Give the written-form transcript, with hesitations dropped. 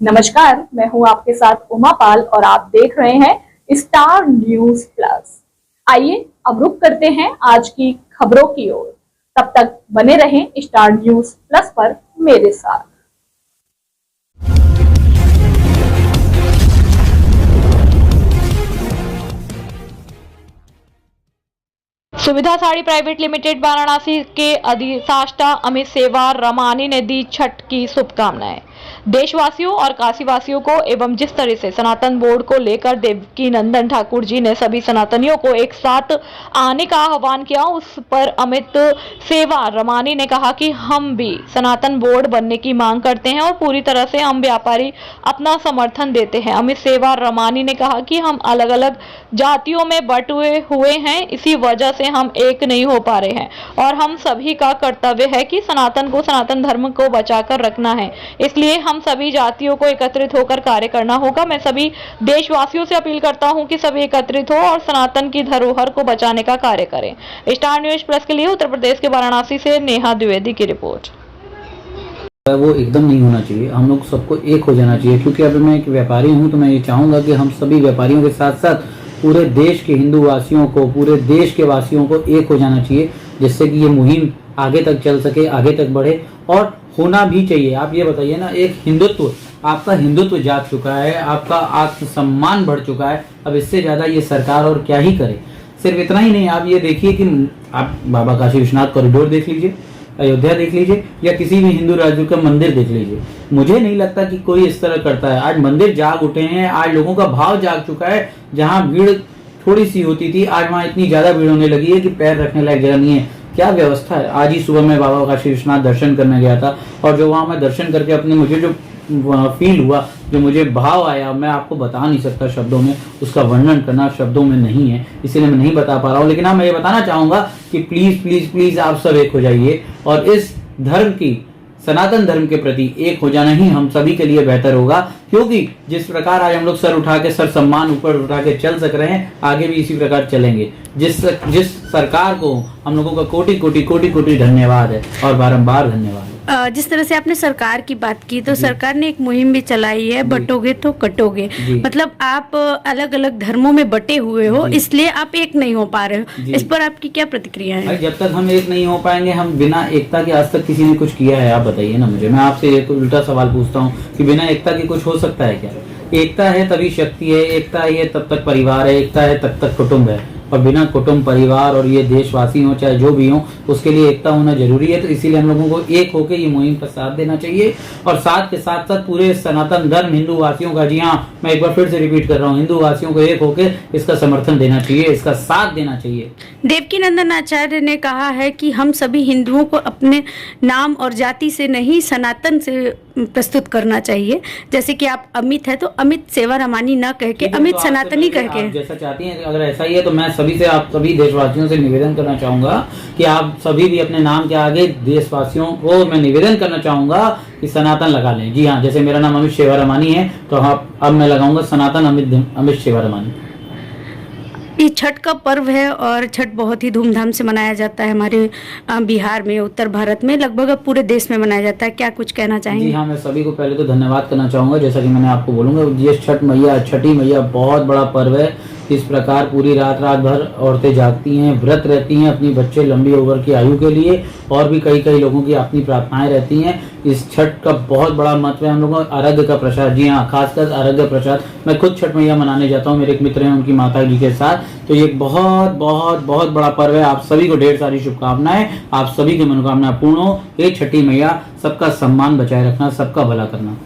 नमस्कार, मैं हूं आपके साथ उमा पाल और आप देख रहे हैं स्टार न्यूज प्लस। आइए अब रुक करते हैं आज की खबरों की ओर। तब तक बने रहें स्टार न्यूज प्लस पर मेरे साथ। सुविधा साड़ी प्राइवेट लिमिटेड वाराणसी के अधिष्ठाता अमित सेवा रमानी ने दी छठ की शुभकामनाएं। देशवासियों और काशीवासियों को एवं जिस तरह से सनातन बोर्ड को लेकर देवकी नंदन ठाकुर जी ने सभी सनातनियों को एक साथ आने का आह्वान किया, उस पर अमित सेवा रमानी ने कहा कि हम भी सनातन बोर्ड बनने की मांग करते हैं और पूरी तरह से हम व्यापारी अपना समर्थन देते हैं। अमित सेवा रमानी ने कहा कि हम अलग अलग जातियों में बटे हुए हैं, इसी वजह से हम एक नहीं हो पा रहे हैं और हम सभी का कर्तव्य है कि सनातन धर्म को बचाकर रखना है। इसलिए हम सभी जातियों को एकत्रित होकर कार्य करना होगा। मैं सभी देशवासियों से अपील करता हूं कि सभी एकत्रित हो और सनातन की धरोहर को बचाने का कार्य करें। स्टार न्यूज प्लस के लिए उत्तर प्रदेश के वाराणसी से नेहा द्विवेदी की रिपोर्ट। वो एकदम नहीं होना चाहिए, हम लोग सबको एक हो जाना चाहिए। क्योंकि अभी मैं एक व्यापारी हूं तो मैं ये चाहूंगा कि हम सभी व्यापारियों के साथ साथ पूरे देश के हिंदू वासियों को, पूरे देश के वासियों को एक हो जाना चाहिए, जिससे कि ये मुहिम आगे तक चल सके, आगे तक बढ़े और होना भी चाहिए। आप ये बताइए ना, एक हिंदुत्व, आपका हिंदुत्व जाग चुका है, आपका आत्मसम्मान बढ़ चुका है, अब इससे ज्यादा ये सरकार और क्या ही करे। सिर्फ इतना ही नहीं, आप ये देखिए कि आप बाबा काशी विश्वनाथ कॉरिडोर देख लीजिए, अयोध्या देख लीजिए या किसी भी हिंदू राज्य का मंदिर देख लीजिए, मुझे नहीं लगता कि कोई इस तरह करता है। आज मंदिर जाग उठे हैं, आज लोगों का भाव जाग चुका है। जहां भीड़ थोड़ी सी होती थी, आज वहां इतनी ज्यादा भीड़ होने लगी है कि पैर रखने लायक जगह नहीं है। क्या व्यवस्था है। आज ही सुबह मैं बाबा काशी विश्वनाथ दर्शन करने गया था और जो वहां मैं दर्शन करके अपने मुझे जो फील हुआ, जो मुझे भाव आया, मैं आपको बता नहीं सकता शब्दों में, उसका वर्णन करना शब्दों में नहीं है, इसीलिए मैं नहीं बता पा रहा हूँ। लेकिन हाँ, मैं ये बताना चाहूंगा कि प्लीज प्लीज प्लीज आप सब एक हो जाइए और इस धर्म की, सनातन धर्म के प्रति एक हो जाना ही हम सभी के लिए बेहतर होगा। क्योंकि जिस प्रकार आज हम लोग सर उठा के, सर सम्मान ऊपर उठा के चल सक रहे हैं, आगे भी इसी प्रकार चलेंगे। जिस सरकार को हम लोगों का कोटि कोटि कोटि कोटि धन्यवाद है और बारंबार धन्यवाद है। जिस तरह से आपने सरकार की बात की, तो सरकार ने एक मुहिम भी चलाई है, बटोगे तो कटोगे। मतलब आप अलग अलग धर्मों में बटे हुए हो, इसलिए आप एक नहीं हो पा रहे हो। इस पर आपकी क्या प्रतिक्रिया है? जब तक हम एक नहीं हो पाएंगे, हम बिना एकता के, आज तक किसी ने कुछ किया है? आप बताइए ना मुझे। मैं आपसे एक उल्टा सवाल पूछता हूँ कि बिना एकता के कुछ हो सकता है क्या? एकता है तभी शक्ति है, एकता है तब तक परिवार है, एकता है तब तक कुटुंब है। और बिना कुटुंब, परिवार और ये देशवासी हो चाहे जो भी हो, उसके लिए एकता होना जरूरी है। तो इसीलिए हम लोगों को एक होकर ये मुहिम का साथ देना चाहिए और साथ के साथ साथ पूरे सनातन धर्म हिंदू वासियों का, जी हाँ, मैं एक बार फिर से रिपीट कर रहा हूँ, हिंदू वासियों को एक होकर इसका समर्थन देना चाहिए, इसका साथ देना चाहिए। देवकी नंदन आचार्य ने कहा है कि हम सभी हिंदुओं को अपने नाम और जाति से नहीं, सनातन से प्रस्तुत करना चाहिए। जैसे कि आप अमित है तो अमित सेवा रमानी न कह के अमित सनातनी कह के, जैसा चाहती हैं। अगर ऐसा ही है तो मैं सभी से, आप सभी देशवासियों से निवेदन करना चाहूंगा कि आप सभी भी अपने नाम के आगे देशवासियों को मैं निवेदन करना चाहूंगा कि सनातन लगा लें। जी हाँ, जैसे मेरा नाम अमित सेवा रमानी है तो अब मैं लगाऊंगा सनातन अमित सेवा रमानी। ये छठ का पर्व है और छठ बहुत ही धूमधाम से मनाया जाता है हमारे बिहार में, उत्तर भारत में, लगभग पूरे देश में मनाया जाता है। क्या कुछ कहना चाहेंगे? जी हाँ, मैं सभी को पहले तो धन्यवाद करना चाहूंगा। जैसा कि मैंने आपको बोलूंगा, ये छठी मैया बहुत बड़ा पर्व है। इस प्रकार पूरी रात भर औरतें जागती हैं, व्रत रहती हैं अपनी बच्चे लंबी उम्र की आयु के लिए, और भी कई लोगों की अपनी प्रार्थनाएं रहती हैं। इस छठ का बहुत बड़ा महत्व है। हम लोगों का अर्घ्य का प्रसाद, जी हाँ, खासकर अर्घ्य प्रसाद। मैं खुद छठ मैया मनाने जाता हूँ, मेरे एक मित्र हैं, उनकी माता जी के साथ। तो ये बहुत बहुत बहुत बड़ा पर्व है। आप सभी को ढेर सारी शुभकामनाएं, आप सभी की मनोकामना पूर्ण हो। ये छठी मैया, सबका सम्मान बचाए रखना, सबका भला करना।